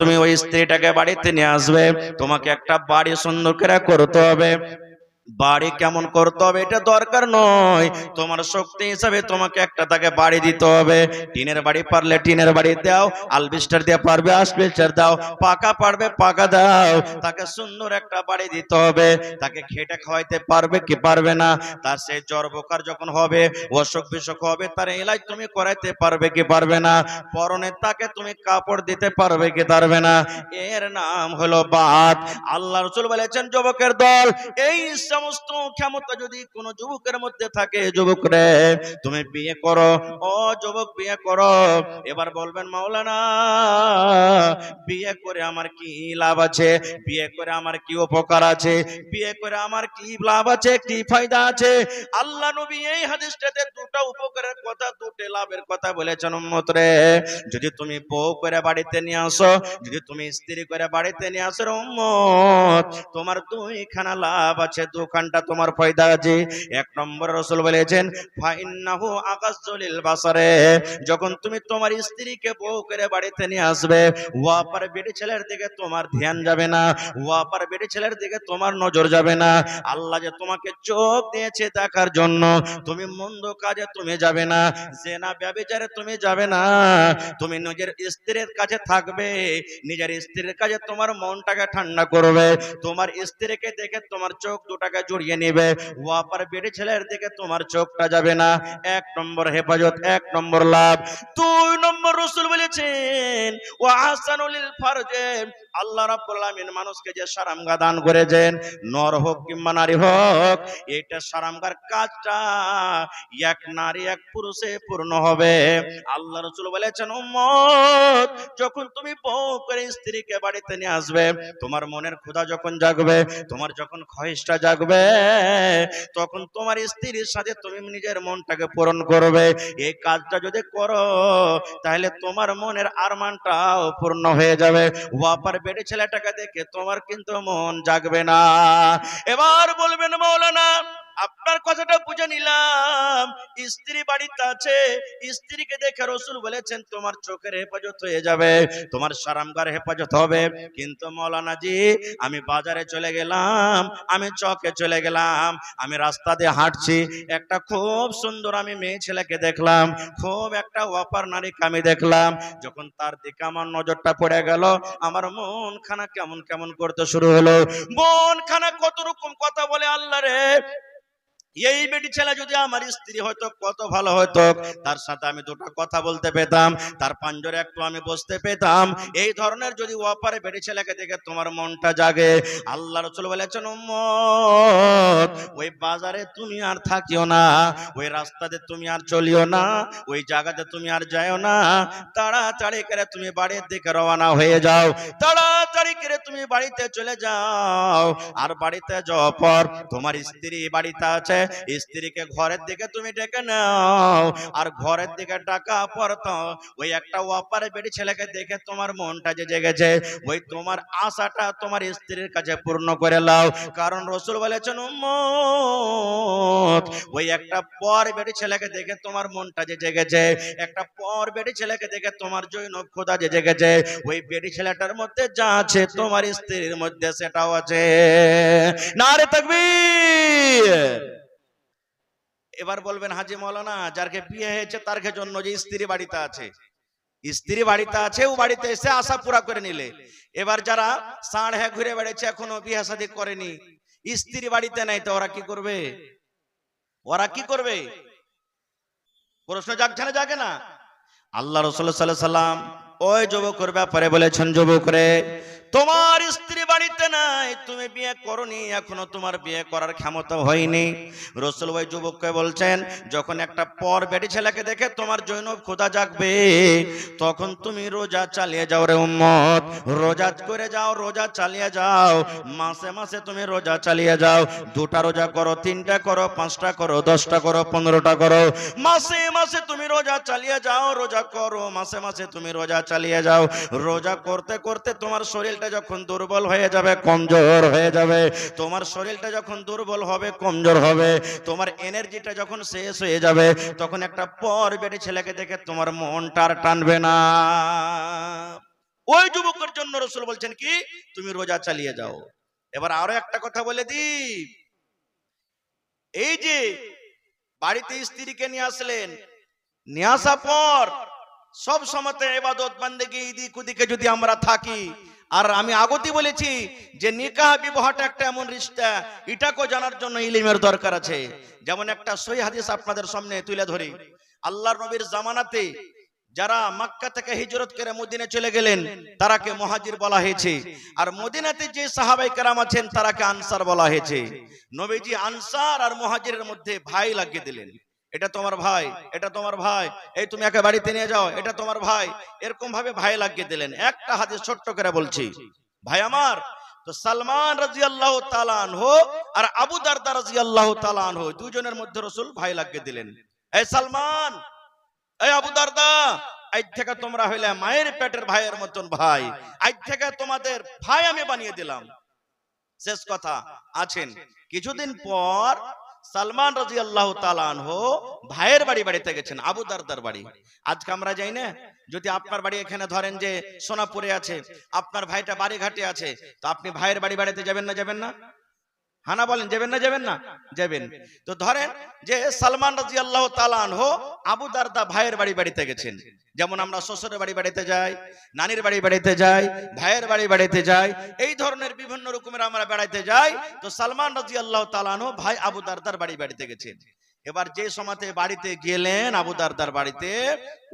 তুমি ওই স্ত্রীটাকে বাড়িতে নিয়ে আসবে, তোমাকে একটা বাড়ি সুন্দর করে করতে হবে। বাড়ি কেমন করতে হবে এটা দরকার নয়, তোমার শক্তি হিসাবে তোমাকে একটা তাকে বাড়ি দিতে হবে। টিনের বাড়ি পারলে টিনের বাড়ি দাও, আলবেস্টার দিয়ে পারবে আলবেস্টার দাও, পাকা পারবে পাকা দাও, তাকে সুন্দর একটা বাড়ি দিতে হবে। তাকে খেটে খাওয়াইতে পারবে কি পারবে না? তার সেই জ্বর বোকার যখন হবে, অসুখ বিসুখ হবে, তার এলাজ তুমি করাইতে পারবে কি পারবে না? পরনে তাকে তুমি কাপড় দিতে পারবে কি পারবে না? এর নাম হলো বাত। আল্লাহ রাসূল বলেছেন, যুবকের দল, এই সমস্ত ক্ষমতা যদি কোন যুবকের মধ্যে থাকে, যুবক রে তুমি বিয়ে করো। ও যুবক বিয়ে করো। এবার বলবেন, মাওলানা বিয়ে করে আমার কি লাভ আছে? বিয়ে করে আমার কি উপকার আছে? বিয়ে করে আমার কি লাভ আছে, কি ফায়দা আছে? আল্লাহ নবী এই হাদিসটাতে দুটো উপকারের কথা, দুটো লাভের কথা বলেছেন। উম্মত রে, যদি তুমি বউ করে বাড়িতে নিয়ে আসো, যদি তুমি স্ত্রী করে বাড়িতে নিয়ে আসো উম্মত, তোমার দুইখানা লাভ আছে, দুখানটা তোমার ফায়দা আছে। এক নম্বর রাসূল বলেছেন, ফাইন্নাহু আগাজ্জুলিল বাসারে, যখন তুমি তোমার স্ত্রীকে বউ করে বাড়িতে নিয়ে আসবে, ওয়াপার বেটি ছেলের দিকে তোমার ধ্যান যাবে না, ওয়াপার বেটি ছেলের দিকে তোমার নজর যাবে না। আল্লাহ যে তোমাকে চোখ দিয়েছে দেখার জন্য, তুমি মন্দ কাজে তুমি যাবে না, জেনা ব্যভিচারে তুমি যাবে না, তুমি নিজের স্ত্রীর কাছে থাকবে, নিজের স্ত্রীর কাছে তোমার মনটাকে ঠান্ডা করবে, তোমার স্ত্রীকে দেখে তোমার চোখ দুটাকে জড়িয়ে নেবে, ওয়াপার বেটি ছেলের দিকে তোমার চোখটা যাবে না। এক নম্বর হেফাজত, এক নম্বর লাভ। দুই নম্বর রাসূল বলেছেন, ওয়া আহসানুল ফারজে, আল্লাহ রাব্বুল আলামিন মানুষকে যে সারামগা দান করেছেন, নর হোক কিংবা নারী হোক, এটা সারামগার কাজটা এক নারী এক পুরুষে পূর্ণ হবে। আল্লাহ রাসূল বলেছেন, উম্মত যখন তুমি বউ করে স্ত্রীকে বাড়িতে নিয়ে আসবে, তোমার মনের ক্ষুধা যখন জাগবে, তোমার যখন খয়েশটা জাগবে, তখন তোমার স্ত্রীর সাথে তুমি নিজের মনটাকে পূরণ করবে। এই কাজটা যদি করো, তাহলে তোমার মনের আরমানটাও পূর্ণ হয়ে যাবে। ওয়াপার বেটি ছেলেটাকে দেখে তোমার কিন্তু মন জাগবে না। এবার বলবেন, মাওলানা আপনার কথাটা বুঝে নিলাম, স্ত্রী বাড়িতে আছে, স্ত্রীকে দেখে রাসূল বলেছেন তোমার চোখের হেফাজত হয়ে যাবে, তোমার সারামগার হেফাজত হবে। কিন্তু মাওলানা জি, আমি বাজারে চলে গেলাম, আমি চকে চলে গেলাম, আমি রাস্তা দিয়ে হাঁটছি, একটা খুব সুন্দর আমি মেয়ে ছেলেকে দেখলাম, খুব একটা ওয়াপার নারীকে আমি দেখলাম, যখন তার দিকে আমার নজরটা পড়ে গেল, আমার মন খানা কেমন কেমন করতে শুরু হলো। মন খানা কত রকম কথা বলে, আল্লাহ রে, এই বেটি ছেলে যদি আমার স্ত্রী হয়তো কত ভালো হতো, তার সাথে আমি দুটো কথা বলতে পেতাম, তার পাঞ্জরে একটু আমি বসতে পেতাম। এই ধরনের যদি ওপারে বেটি ছেলেকে দেখে তোমার মনটা জাগে, আল্লাহ রাসূল বলেছেন, উম্মত ওই বাজারে তুমি আর থাকিও না, ওই রাস্তাতে তুমি আর চলিও না, ওই জায়গাতে তুমি আর যাও না, তাড়াতাড়ি করে তুমি বাড়ির দিকে রওনা হয়ে যাও, তাড়াতাড়ি করে তুমি বাড়িতে চলে যাও। আর বাড়িতে যাওয়ার পর তোমার স্ত্রী বাড়িতে আছে, স্ত্রীকে ঘরের দিকে তুমি ডেকে নাও, আর ঘরের দিকে ডাকা পর তো ওই একটা ওয়াপারে বেটি ছেলেকে দেখে তোমার মনটা যে জেগেছে, ওই তোমার আশাটা তোমার স্ত্রীর কাছে পূর্ণ করে নাও। কারণ রাসূল বলেছেন, উম্মত ওই একটা পর বেটি ছেলেকে দেখে তোমার মনটা যে জেগেছে, একটা পর বেটি ছেলেকে দেখে তোমার জৈনব খোদা যে জেগেছে, ওই বেটি ছেলেটার মধ্যে যা আছে তোমার স্ত্রীর মধ্যে সেটাও আছে। নারে তাকবীর। এবার বলবেন, হাজী মাওলানা যার বিয়ে হয়েছে তার জন্য যে স্ত্রী বাড়িতে আছে, স্ত্রী বাড়িতে আছে, ও বাড়িতে এসে আশা পুরা করে নিলে। এবার যারা সাড় হ্যাঁ ঘুরে বেড়েছে, এখনো বিয়ে শাদী করেনি, স্ত্রী বাড়িতে নাই, তো ওরা কি করবে? ওরা কি করবে? প্রশ্ন জাগছে না, জাগে না? আল্লাহ রাসূল সাল্লাল্লাহু আলাইহি সাল্লাম ওই যুবকের ব্যাপারে বলেছেন, যুবক রে, তোমার স্ত্রী বাড়িতে নাই, তুমি বিয়ে করনি, এখনো তোমার বিয়ে করার ক্ষমতা হয়নি। রাসূল ওই যুবককে বলছেন, যখন একটা পর বেটি ছেলেকে দেখে তোমার জৈনব খোদা জাগবে, তখন তুমি রোজা চালিয়ে যাও রে উম্মত, রোজা করে যাও, রোজা চালিয়ে যাও, মাসে মাসে তুমি রোজা চালিয়ে যাও, দুটা রোজা করো, তিনটা করো, পাঁচটা করো, 10টা করো, 15টা করো, মাসে মাসে তুমি রোজা চালিয়ে যাও, রোজা করো, মাসে মাসে তুমি রোজা চালিয়ে যাও। রোজা করতে করতে তোমার শরীরটা যখন দুর্বল হয়ে যাবে, কমজোর হয়ে যাবে, তোমার শরীরটা যখন দুর্বল হবে, কমজোর হবে, তোমার এনার্জিটা যখন শেষ হয়ে যাবে, তখন একটা পর বেটি ছেলেকে দেখে তোমার মনটা আর টানবে না। ওই যুবকের জন্য রাসূল বলছেন কি তুমি রোজা চালিয়ে যাও। এবার আরো একটা কথা বলে দি, এই যে বাড়িতে স্ত্রীকে নিয়ে আসলেন, নিয়ে আসার পর সব সময়তে ইবাদত বান্দেগি এদিক ওদিকে যদি আমরা থাকি, আর আমি আগতেই বলেছি যে নিকাহ বিবাহটা একটা এমন রিশতা, এটাকেও জানার জন্য ইলমের দরকার আছে। যেমন একটা সহিহ হাদিস আপনাদের সামনে তুলে ধরি। আল্লাহর নবীর জামানাতে যারা মক্কা থেকে হিজরত করে মদিনায় চলে গেলেন তারাকে মুহাজির বলা হয়েছে, আর মদিনাতে যে সাহাবায়ে কেরাম আছেন তারাকে আনসার বলা হয়েছে। নবীজি আনসার আর মুহাজিরের মধ্যে ভাই লাগিয়ে দিলেন, এটা তোমার ভাই, এটা তোমার ভাই, এই তুমি একে বাড়িতে নিয়ে যাও, এটা তোমার ভাই, এরকম ভাবে ভাই লাগিয়ে দিলেন। একটা হাদিস ছোট্ট করে বলছি ভাই আমার, তো সালমান রাদিয়াল্লাহু তাআলা আনহু আর আবু দারদা রাদিয়াল্লাহু তাআলা আনহু দুজনের মধ্যে রাসূল ভাই লাগিয়ে দিলেন। এই সালমান, এই আবু দারদা, আজ থেকে তোমরা হইলে মায়ের পেটের ভাইয়ের মতন ভাই, আজ থেকে তোমাদের ভাই আমি বানিয়ে দিলাম। শেষ কথা আছেন। কিছুদিন পর সালমান রাদিয়াল্লাহু তাআলা আনহু ভাইয়ের বাড়িতে গেছেন, আবু দারদার বাড়ি। আজকে আমরা যাই না, যদি আপনার বাড়ি এখানে ধরেন যে সোনাপুরে আছে, আপনার ভাইটা বাড়িঘাটে আছে, তো আপনি ভাইয়ের বাড়িতে যাবেন না? যাবেন না? হানা বলেন, যাবেন না? যাবেন না? যাবেন। তো ধরেন যে সালমান রাদিয়াল্লাহু তাআলা আনহু আবু দারদা ভাইয়ের বাড়িতে গেছেন। যেমন আমরা শ্বশুরের বাড়িতে যাই, নানির বাড়িতে যাই, ভাইয়ের বাড়িতে যাই, এই ধরনের বিভিন্ন রকমের আমরা বেড়াইতে যাই। তো সালমান রাদিয়াল্লাহু তাআলা আনহু ভাই আবু দারদার বাড়িতে গেছেন। এবার যে সময়তে বাড়িতে গেলেন আবু দারদার বাড়িতে,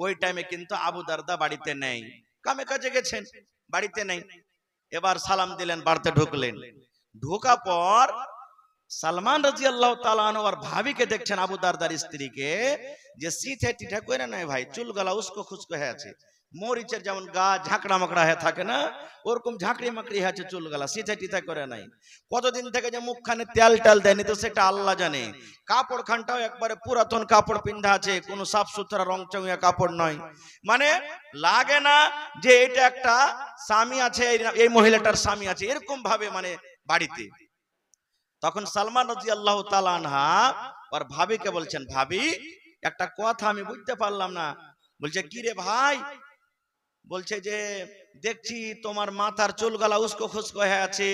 ওই টাইমে কিন্তু আবু দারদা বাড়িতে নেই, কামে কাজে গেছেন, বাড়িতে নেই। এবার সালাম দিলেন, বাড়িতে ঢুকলেন। ঢোকা পর সালমান রাদিয়াল্লাহু তাআলা আনহু আর ভাবিকে দেখছেন, আবু দারদার স্ত্রীকে, যে সিথে টিঠা কইরা নাই ভাই, চুলগুলা উস্কো খুস্কো হয়ে আছে, মরিচের যেমন গা ঝাঁকড়া মাকড়া হয়ে থাকে না, ওরকম ঝাঁকড়ি মাকড়ি আছে চুলগুলা, সিথে টিঠা করে নাই। কতদিন থেকে যে মুখখানে তেল টাল দেয়নি তো সেটা আল্লাহ জানে। কাপড় খানটাও একবারে পুরাতন কাপড় পিন্ধা আছে, কোনো সাফ সুতরা রং চঙিয়া কাপড় নয়, মানে লাগে না যে এটা একটা স্বামী আছে, এই মহিলাটার স্বামী আছে, এরকম ভাবে মানে বাড়িতে। তখন সালমান রাদিয়াল্লাহু তাআলা আনহা আর ভাবিকে বলছেন, ভাবি একটা কথা আমি বুঝতে পারলাম না। বলছে কি রে ভাই? বলছে যে দেখছি তোমার মাথার চুলগুলা উস্কো খুস্কো হয়ে আছে,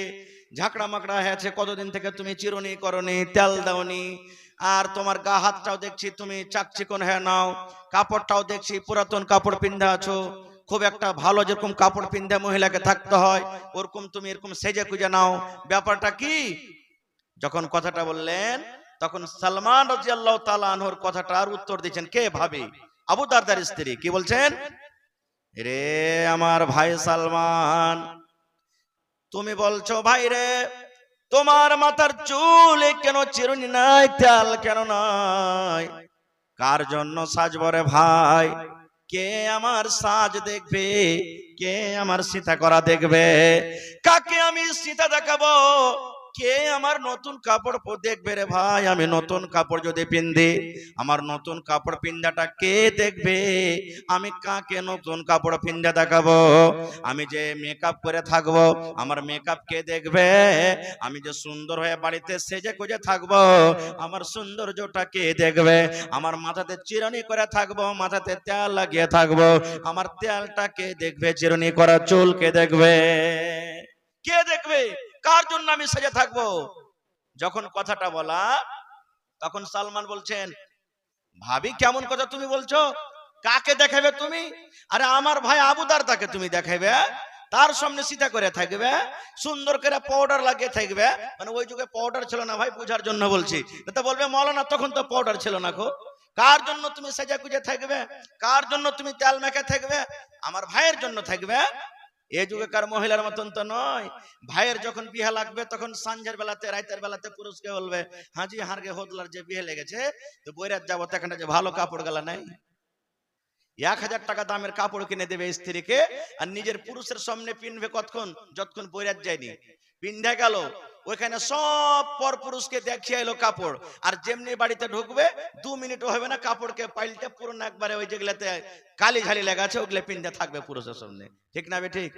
ঝাঁকড়া মাকড়া হয়ে আছে, কতদিন থেকে তুমি চিরুনি করনি, তেল দাওনি, আর তোমার গা হাতটাও দেখছি তুমি চাকচিকন হয়ে নাও, কাপড়টাও দেখছি পুরাতন কাপড় পিন্ধা আছো, খুব একটা ভালো যেরকম কাপড় পিন্ধে মহিলাকে থাকতে হয় ওরকম তুমি এরকম সেজে কুজে নাও, ব্যাপারটা কি? যখন কথাটা বললেন তখন সালমান রাদিয়াল্লাহু তাআলা আনহুর কথাটার উত্তর দিচ্ছেন কে? ভাবি, আবু দারদার স্ত্রী। কি বলছেন? রে আমার ভাই সালমান, তুমি বলছো ভাই রে তোমার মাথার চুলে কেন চিরুনি নাই, তেল কেন নাই? কার জন্য সাজবো রে ভাই? কে আমার সাজ দেখবে? কে আমার সীতা করা দেখবে? কাকে আমি সীতা দেখাবো? কে আমার নতুন কাপড় দেখবে রে ভাই? আমি নতুন কাপড় যদি পিন্ধি, আমার নতুন কাপড় পিন্ধাটা কে দেখবে? আমি কাকে নতুন কাপড় পিন্ধা দেখাবো? আমি যে মেকআপ করে থাকবো, আমার মেকআপ কে দেখবে? আমি যে সুন্দর হয়ে বাড়িতে সেজে গুজে থাকবো, আমার সৌন্দর্যটা কে দেখবে? আমার মাথাতে চিরুনি করে থাকবো, মাথাতে তেল লাগিয়ে থাকবো, আমার তেলটা কে দেখবে? চিরুনি করা চুল কে দেখবে? কে দেখবে? কার জন্য আমি সেজে থাকবো? যখন কথাটা বলা তখন সালমান বলছেন, ভাবি কেমন কথা তুমি বলছো? কাকে দেখাবে তুমি? আরে আমার ভাই আবু দারদাকে তুমি দেখাবে, তার সামনে সীতা করে থাকবে, সুন্দর করে পাউডার লাগিয়ে থাকবে। মানে ওই যুগে পাউডার ছিল না ভাই, বুঝার জন্য বলছি। তো বলবে মৌলানা তখন তো পাউডার ছিল না গো। কার জন্য তুমি সেজে গুজে থাকবে? কার জন্য তুমি তেল মেখে থাকবে? আমার ভাইয়ের জন্য থাকবে। এই যুগেকার মহিলার মতন তো নয়। ভাইয়ের যখন বিয়ে লাগবে তখন সন্ধ্যের বেলাতে রাতের বেলাতে পুরুষকে বলবে, হাজি হারগে হোদলার যে বিয়ে লেগেছে, তো বৈরাত যাবো, তখন যে ভালো কাপড় গলা নাই, 1000 টাকা দামের কাপড় কিনে দেবে স্ত্রীকে, আর নিজের পুরুষের সামনে পিনবে কতক্ষণ? যতক্ষণ বৈরাত যায়নি। পিন্ধে গেল, ওইখানে সব পর পুরুষকে দেখিয়ে এলো কাপড়, আর যেমনি বাড়িতে ঢুকবে 2 মিনিটও হবে না কাপড়কে পাল্টে পুরনো একবারে ওই যেগুলাতে কালি ঝালি লেগে আছে ওগুলো পিন্ধে থাকবে পুরুষের সামনে। ঠিক না বে ঠিক?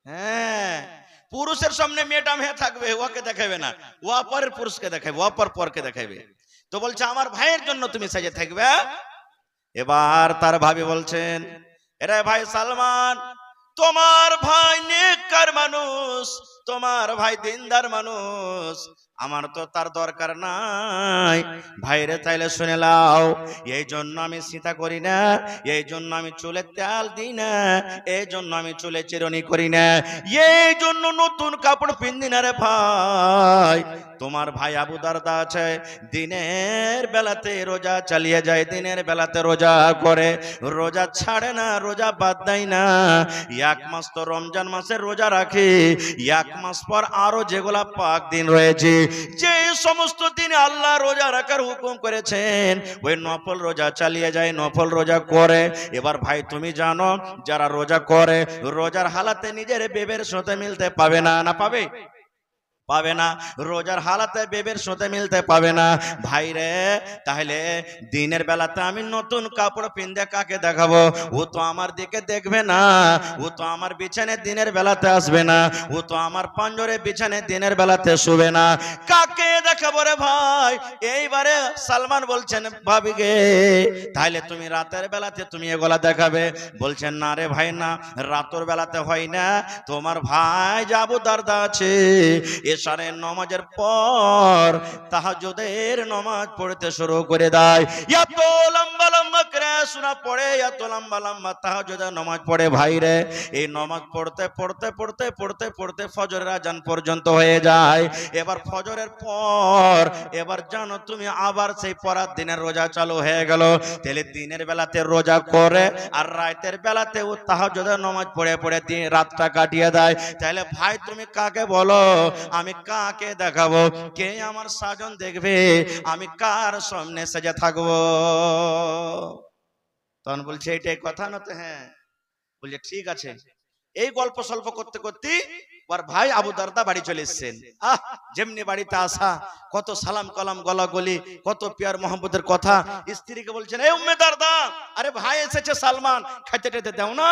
হ্যাঁ, পুরুষের সামনে মেয়েটাম হয়ে থাকবে, ওকে দেখাবে না, ও পরের পুরুষকে দেখাবে, ও পরকে দেখাবে। তো বলছে আমার ভাইয়ের জন্য তুমি সাজে থাকবে। এবার তার ভাবি বলছেন, এরে ভাই সালমান, তোমার ভাই নেককার মানুষ, তোমার ভাই দিনদার মানুষ, আমার তো তার দরকার নাই। ভাইরে তাইলে শুনে লাও, এই জন্য আমি চিন্তা করি না, এই জন্য আমি চুলে তেল দিই না, এই জন্য আমি চুলে চিরুনি করি না, এই জন্য নতুন কাপড় পিন্দি না রে ভাই। তোমার ভাই আবু দারদা আছে, দিনের বেলাতে রোজা চালিয়ে যায়, দিনের বেলাতে রোজা করে, রোজা ছাড়ে না, রোজা বাদ দেয় না। এক মাস তো রমজান মাসের রোজা রাখে, এক মাস পর আরো যেগুলা পাক দিন রয়েছে, যে সমস্ত দিনে আল্লাহ রোজা রাখার হুকুম করেছেন, ওই নফল রোজা চালিয়ে যায়, নফল রোজা করে। এবার ভাই তুমি জানো, যারা রোজা করে, রোজার হালাতে নিজের বেবের সাথে মিলতে পাবে না, না পাবে? পাবে না। রোজার হালাতে বেবের সাথে মিলতে পাবে না। ভাইরে তাহলে দিনের বেলাতে আমি নতুন কাপড় পিন্দে কাকে দেখাবো? ও তো আমার দিকে দেখবে না, ও তো আমার বিছানে দিনের বেলাতে আসবে না, ও তো আমার পাঞ্জরে বিছানে দিনের বেলাতে শুবে না। কাকে দেখাবো রে ভাই? এইবারে সালমান বলছেন ভাবি গে, তাহলে তুমি রাতের বেলাতে তুমি এগুলা দেখাবে? বলছেন না রে ভাই, না, রাতের বেলাতে হয় না। তোমার ভাই যে আবু দারদা আছে, এশারের নামাজের পর তাহাজ্জুদের নামাজ পড়তে শুরু করে দেয়, এত লম্বা লম্বা কিরাত পড়ে, এত লম্বা লম্বা তাহাজ্জুদের নামাজ পড়ে। ভাইরে এই নামাজ পড়তে পড়তে পড়তে পড়তে পড়তে ফজরের আজান পর্যন্ত হয়ে যায়। এবার ফজরের পর এবার জানো তুমি আবার সেই পরার দিনের রোজা চালু হয়ে গেল। তাহলে দিনের বেলাতে রোজা করে আর রাতের বেলাতে ও তাহাজ্জুদের নামাজ পড়ে পড়ে রাতটা কাটিয়ে দেয়। তাহলে ভাই তুমি কাকে বলো? আমি কাকে দেখাবো? কে আমার সাজন দেখবে? আমি কার সামনে সেজে থাকবো? তখন বলছে এটাই কথা না তো? হ্যাঁ। বলছে ঠিক আছে। এই গল্প সল্প করতে করতে ওর ভাই আবু দারদা বাড়ি চলে এসেছেন। যেমনি বাড়িতে আসা, কত সালাম কালাম গলাগলি, কত পিয়ার মোহাম্মদের কথা। স্ত্রীকে বলছেন, এই উম্মে দারদা, আরে ভাই এসেছে সালমান, খাইতে টেতে দাও না।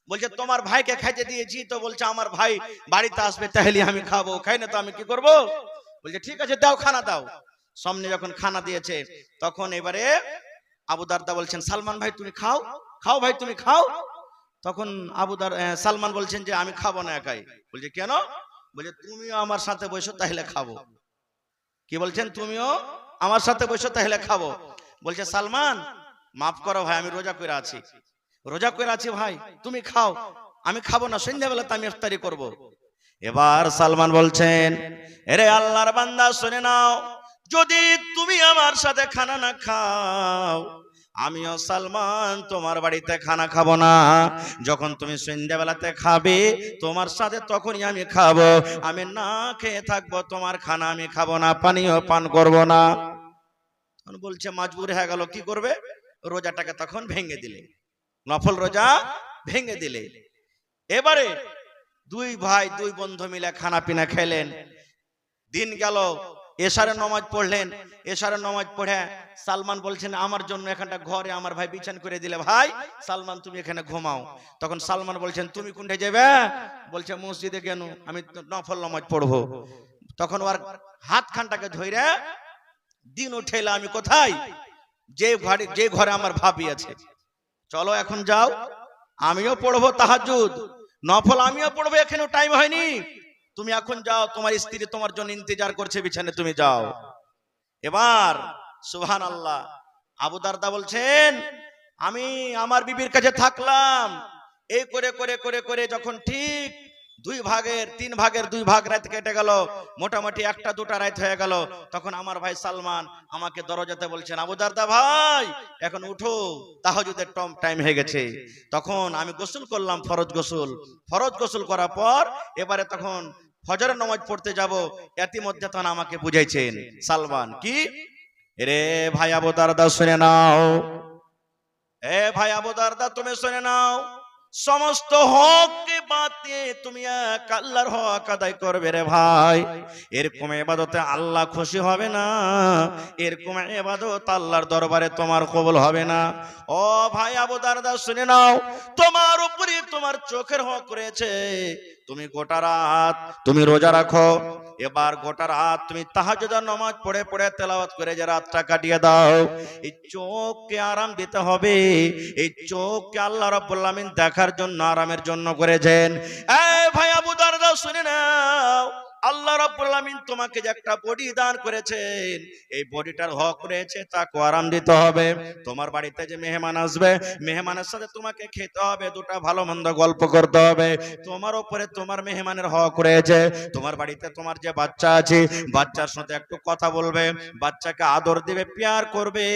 বলছে তোমার ভাইকে খাইতে দিয়েছি তো। বলছে আমার ভাই বাড়িতে আসবে, তাহলে আমি খাবো, খাই না তো আমি কি করব? বলছে ঠিক আছে দাও, খানা দাও। সামনে যখন খানা দিয়েছে তখন এবারে আবু দারদা বলছেন, সালমান ভাই তুমি খাও, খাও ভাই তুমি খাও। তখন সালমান বলছেন যে আমি খাবো না একাই। বলছে কেন? বলছে তুমিও আমার সাথে বসো তাহলে খাবো। কি বলছেন? তুমিও আমার সাথে বসো তাহলে খাবো। বলছে সালমান মাফ করো ভাই, আমি রোজা করে আছি, রোজা করে আছি ভাই, তুমি খাও, আমি খাবো না, সন্ধ্যাবেলাতে আমি ইফতারি করব। এবার সালমান বলছেন, এরে আল্লাহর বান্দা শুনে নাও, যদি তুমি আমার সাথে খানা না খাও, আমিও সালমান তোমার বাড়িতে খানা খাবো না। যখন তুমি সন্ধ্যাবেলাতে খাবে তোমার সাথে তখনই আমি খাবো। আমি না খেয়ে থাকবো, তোমার খানা আমি খাবো না, পানিও পান করবো না। তখন বলছে মজবুর হয়ে গেল, কি করবে? রোজাটাকে তখন ভেঙে দিলে, নফল রোজা ভেঙে দিলে। এবারে দুই ভাই দুই বন্ধু মিলে খানা পিনা খেলেন। দিন গেল, এশারের নামাজ পড়লেন। এশারের নামাজ পড়ে সালমান বলছেন আমার জন্য এখানটা ঘরে আমার ভাই বিছান করে দিলে, ভাই সালমান তুমি এখানে ঘুমাও। তখন সালমান বলছেন তুমি কোনটা যাবে? বলছে মসজিদে। কেন? আমি নফল নামাজ পড়বো। তখন ওর হাত খানটাকে ধরে দিন উঠেলা, আমি কোথায়? যে ঘরে আমার ভাবি আছে, চলো এখন যাও, আমিও পড়বো তাহাজ্জুদ নফল, আমিও পড়বো, এখানেও টাইম হয়নি, তুমি এখন যাও, তোমার স্ত্রী তোমার জন্য ইন্তজার করছে বিছানে, তুমি যাও। এবার সুবহানাল্লাহ, আবু দারদা বলছেন আমি আমার বিবির কাছে থাকলাম, এই করে করে করে করে যখন ঠিক 3 ভাগের 2 ভাগ রাত কেটে গেল, মোটামুটি 1টা 2টা রাত হয়ে গেল, তখন আমার ভাই সালমান আমাকে দরজাতে বলছেন, আবু দারদা ভাই এখন উঠো, তাহাজ্জুদের টাইম হয়ে গেছে। তখন আমি গোসল করলাম, ফরজ গোসল করার পর এবারে তখন ফজরের নামাজ পড়তে যাব। ইতিমধ্যে তখন আমাকে বুঝাইছেন সালমান, কি রে ভাই আবু দারদা শুনে নাও, এ ভাই আবু দারদা তুমি শুনে নাও, সমস্ত হক বাদ দিয়ে তুমি এক আল্লাহর হক আদায় করবে রে ভাই, এরকম ইবাদতে আল্লাহ খুশি হবে না, এরকম ইবাদত আল্লাহর দরবারে তোমার কবুল হবে না। ও ভাই আবু দারদা শুনে নাও, তোমার উপরে তোমার চোখের হক রয়েছে, তুমি গোটা রাত তুমি রোজা রাখো, এবার গোটা রাত তুমি তাহাজ্জুদের নামাজ পড়ে পড়ে তেলাওয়াত করে যে রাতটা কাটিয়ে দাও, এই চোখকে আরাম দিতে হবে, এই চোখকে আল্লাহ রাব্বুল আলামিন দেখার জন্য আরামের জন্য করেছেন। এই ভাই আবু দারদা শুনে নাও, আল্লাহ রাব্বুল আলামিন তোমাকে যে একটা বডি দান করেছেন, এই বডিটার হক রয়েছে, তাকে আরাম দিতে হবে। তোমার বাড়িতে যে মেহমান আসবে, মেহমানের সাথে তোমাকে খেতে হবে, দুটো ভালো মন্দ গল্প করতে হবে, তোমার উপরে তোমার মেহমানের হক রয়েছে। তোমার বাড়িতে তোমার যে বাচ্চা আছে, বাচ্চার সাথে একটু কথা বলবে, বাচ্চাকে আদর দিবে, প্যার করবে,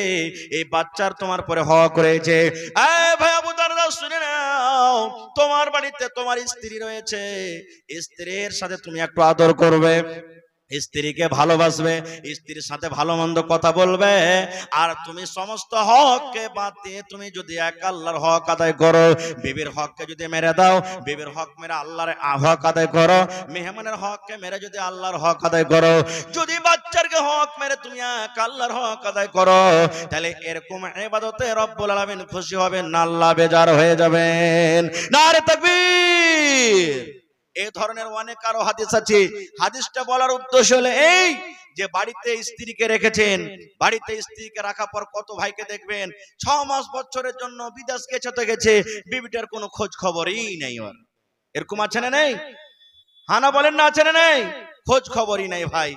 এই বাচ্চার তোমার পরে হক রয়েছে। এই ভাই আবু দারদা শুনে নাও, তোমার বাড়িতে তোমার স্ত্রী রয়েছে, স্ত্রীর সাথে তুমি একটু আদর করবে, স্ত্রীকে ভালোবাসবে, স্ত্রীর সাথে ভালো মন্দ কথা বলবে, আর তুমি সমস্ত হককে বাদ দিয়ে তুমি যদি এক আল্লাহর হক আদায় করো, বিবির হককে যদি মেরে দাও, বিবির হক মেরে আল্লাহর হক আদায় করো, মেহমানের হককে মেরে যদি আল্লাহর হক আদায় করো, যদি বাচ্চারকে হক মেরে তুমি এক আল্লাহর হক আদায় করো, তাহলে এরকম ইবাদতে রব্বুল আলামিন খুশি হবেন না, আল্লাহ বেজার হয়ে যাবেন। নারে তাকবীর। এই ধরনের অনেক আরো হাদিস আছে, হাদিসটা বলার উদ্দেশ্য হলো এই যে বাড়িতে স্ত্রীকে রেখেছেন, বাড়িতে স্ত্রীকে রাখার পর কত ভাইকে দেখবেন 6 মাস বছরের জন্য বিদেশ গেছে তো গেছে, বিবিটার কোনো খোঁজ খবরই নাই, ওর এরকম আছে না নেই? হানা বলেন না আছে না নেই? খোঁজ খবরই নাই ভাই।